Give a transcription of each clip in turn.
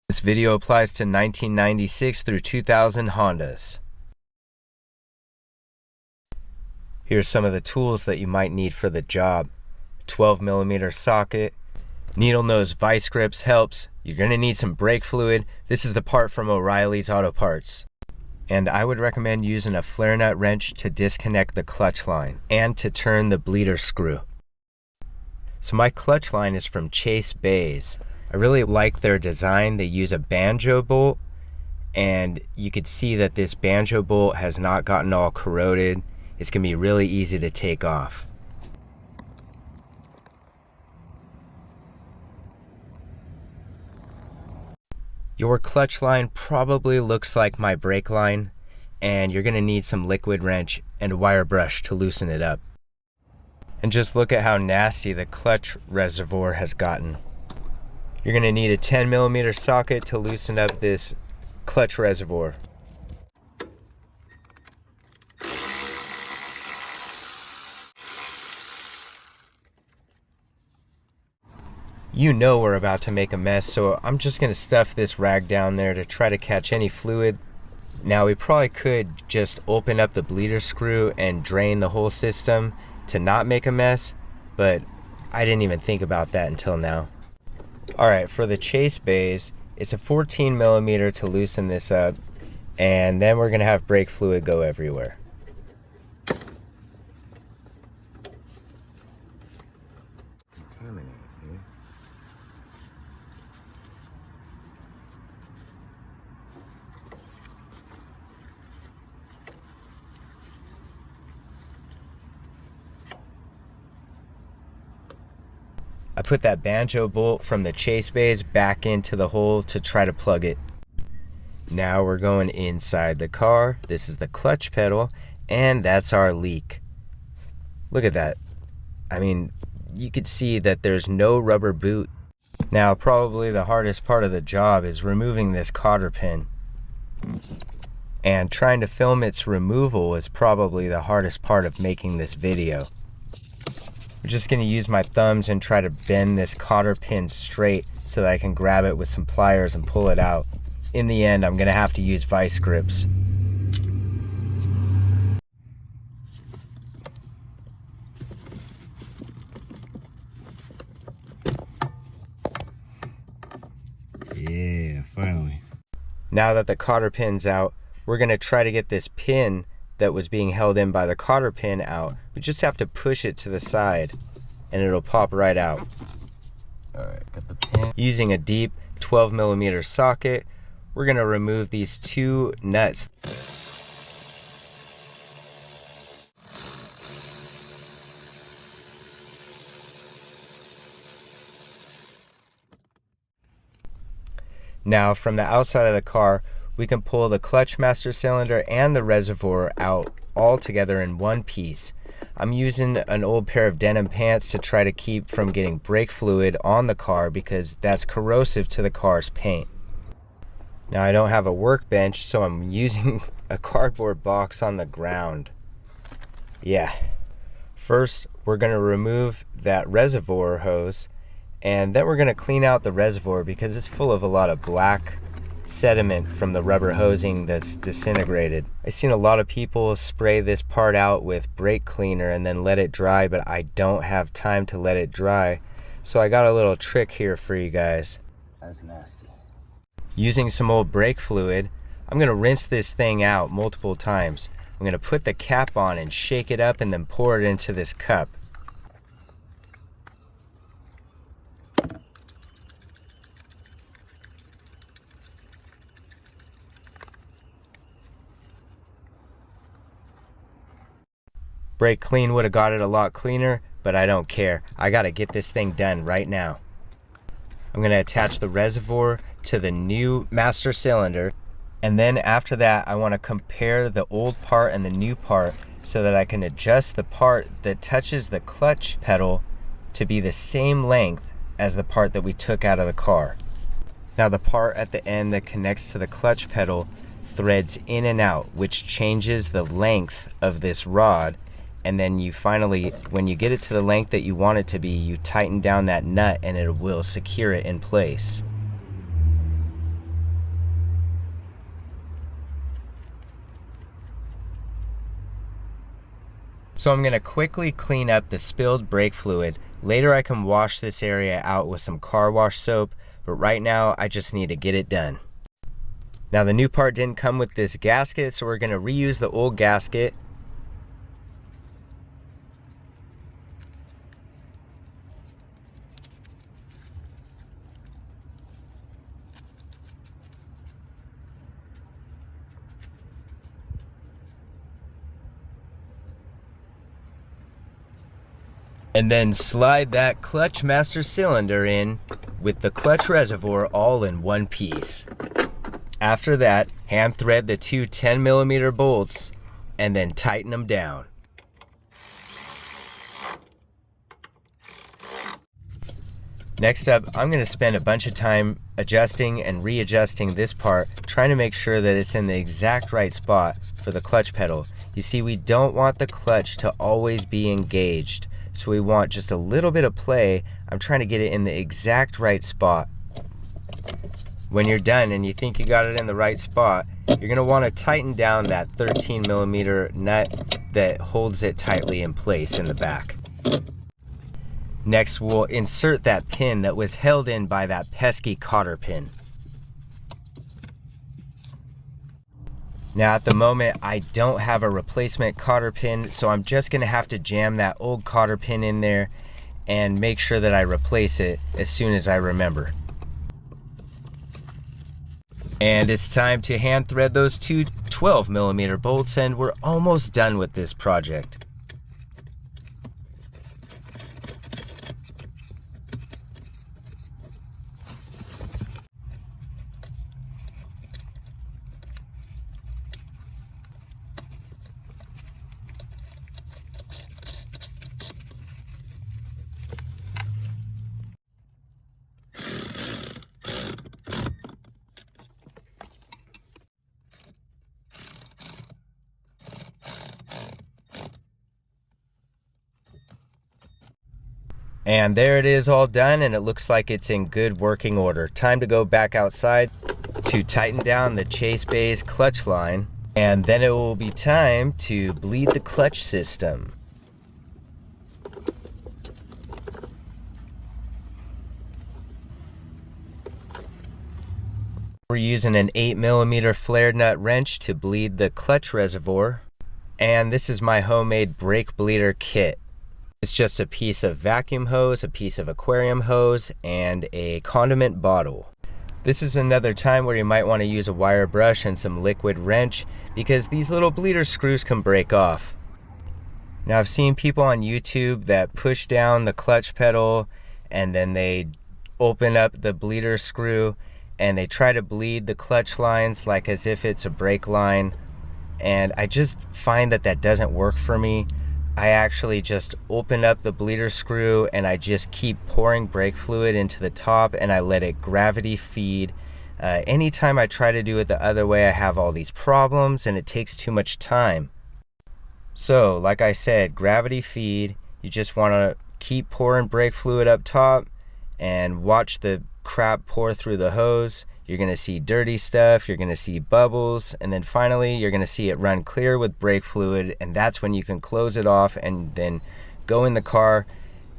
This video applies to 1996 through 2000 Hondas. Here's some of the tools that you might need for the job. 12mm socket, needle nose vice grips helps. You're going to need some brake fluid. This is the part from O'Reilly's Auto Parts. And I would recommend using a flare nut wrench to disconnect the clutch line and to turn the bleeder screw. So my clutch line is from Chase Bays. I really like their design. They use a banjo bolt, and you could see that this banjo bolt has not gotten all corroded. It's going to be really easy to take off. Your clutch line probably looks like my brake line, and you're going to need some liquid wrench and a wire brush to loosen it up. And just look at how nasty the clutch reservoir has gotten. You're going to need a 10mm socket to loosen up this clutch reservoir. You know we're about to make a mess, so I'm just going to stuff this rag down there to try to catch any fluid. Now we probably could just open up the bleeder screw and drain the whole system to not make a mess, but I didn't even think about that until now. Alright, for the Chase Bays, it's a 14mm to loosen this up, and then we're going to have brake fluid go everywhere. I put that banjo bolt from the Chase Bays back into the hole to try to plug it. Now we're going inside the car. This is the clutch pedal, and that's our leak. Look at that. I mean, you could see that there's no rubber boot. Now, probably the hardest part of the job is removing this cotter pin. And trying to film its removal is probably the hardest part of making this video. I'm just going to use my thumbs and try to bend this cotter pin straight so that I can grab it with some pliers and pull it out. In the end, I'm going to have to use vice grips. Yeah, finally. Now that the cotter pin's out, we're going to try to get this pin that was being held in by the cotter pin out. We just have to push it to the side and it'll pop right out. Alright, got the pin. Using a deep 12mm socket, we're going to remove these two nuts. Now from the outside of the car, we can pull the clutch master cylinder and the reservoir out all together in one piece. I'm using an old pair of denim pants to try to keep from getting brake fluid on the car because that's corrosive to the car's paint. Now I don't have a workbench, so I'm using a cardboard box on the ground. Yeah. First, we're going to remove that reservoir hose, and then we're going to clean out the reservoir because it's full of a lot of black sediment from the rubber hosing that's disintegrated. I've seen a lot of people spray this part out with brake cleaner and then let it dry, but I don't have time to let it dry. So I got a little trick here for you guys. That's nasty. Using some old brake fluid, I'm going to rinse this thing out multiple times. I'm going to put the cap on and shake it up and then pour it into this cup. Brake clean would have got it a lot cleaner, but I don't care. I gotta get this thing done right now. I'm gonna attach the reservoir to the new master cylinder, and then after that I want to compare the old part and the new part so that I can adjust the part that touches the clutch pedal to be the same length as the part that we took out of the car. Now the part at the end that connects to the clutch pedal threads in and out, which changes the length of this rod. And then you finally, when you get it to the length that you want it to be, you tighten down that nut and it will secure it in place. So I'm going to quickly clean up the spilled brake fluid. Later I can wash this area out with some car wash soap, but right now I just need to get it done. Now the new part didn't come with this gasket, so we're going to reuse the old gasket. And then slide that clutch master cylinder in with the clutch reservoir all in one piece. After that, hand thread the two 10mm bolts and then tighten them down. Next up, I'm going to spend a bunch of time adjusting and readjusting this part, trying to make sure that it's in the exact right spot for the clutch pedal. You see, we don't want the clutch to always be engaged, so we want just a little bit of play. I'm trying to get it in the exact right spot. When you're done and you think you got it in the right spot, you're going to want to tighten down that 13mm nut that holds it tightly in place in the back. Next, we'll insert that pin that was held in by that pesky cotter pin. Now at the moment, I don't have a replacement cotter pin, so I'm just going to have to jam that old cotter pin in there and make sure that I replace it as soon as I remember. And it's time to hand thread those two 12mm bolts, and we're almost done with this project. And there it is, all done, and it looks like it's in good working order. Time to go back outside to tighten down the chase bay's clutch line, and then it will be time to bleed the clutch system. We're using an 8mm flared nut wrench to bleed the clutch reservoir, and this is my homemade brake bleeder kit. It's just a piece of vacuum hose, a piece of aquarium hose, and a condiment bottle. This is another time where you might want to use a wire brush and some liquid wrench, because these little bleeder screws can break off. Now I've seen people on YouTube that push down the clutch pedal and then they open up the bleeder screw and they try to bleed the clutch lines like as if it's a brake line, and I just find that that doesn't work for me. I actually just open up the bleeder screw and I just keep pouring brake fluid into the top and I let it gravity feed. Anytime I try to do it the other way, I have all these problems and it takes too much time. So like I said, gravity feed. You just want to keep pouring brake fluid up top and watch the crap pour through the hose. You're going to see dirty stuff, you're going to see bubbles, and then finally you're going to see it run clear with brake fluid, and that's when you can close it off and then go in the car.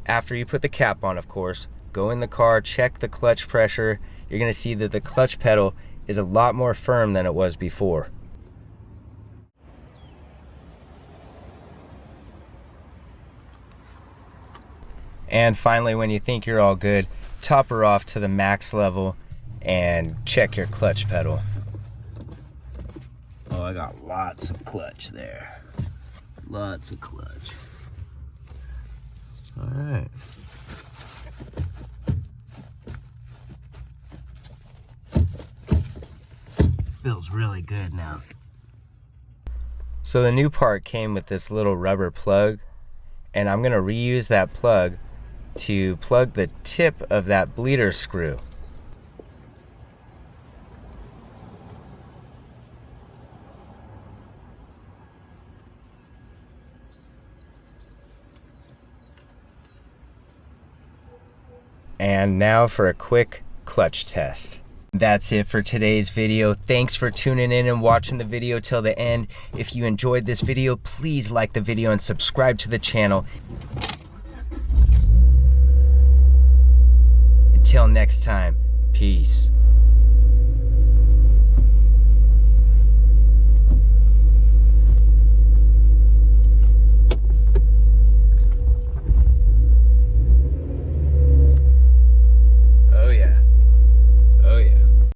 After you put the cap on, of course, go in the car, check the clutch pressure. You're going to see that the clutch pedal is a lot more firm than it was before. And finally, when you think you're all good, top her off to the max level and check your clutch pedal. Oh, I got lots of clutch there. Lots of clutch. All right. Feels really good now. So the new part came with this little rubber plug, and I'm going to reuse that plug to plug the tip of that bleeder screw. And now for a quick clutch test. That's it for today's video. Thanks for tuning in and watching the video till the end. If you enjoyed this video, please like the video and subscribe to the channel. Until next time, peace.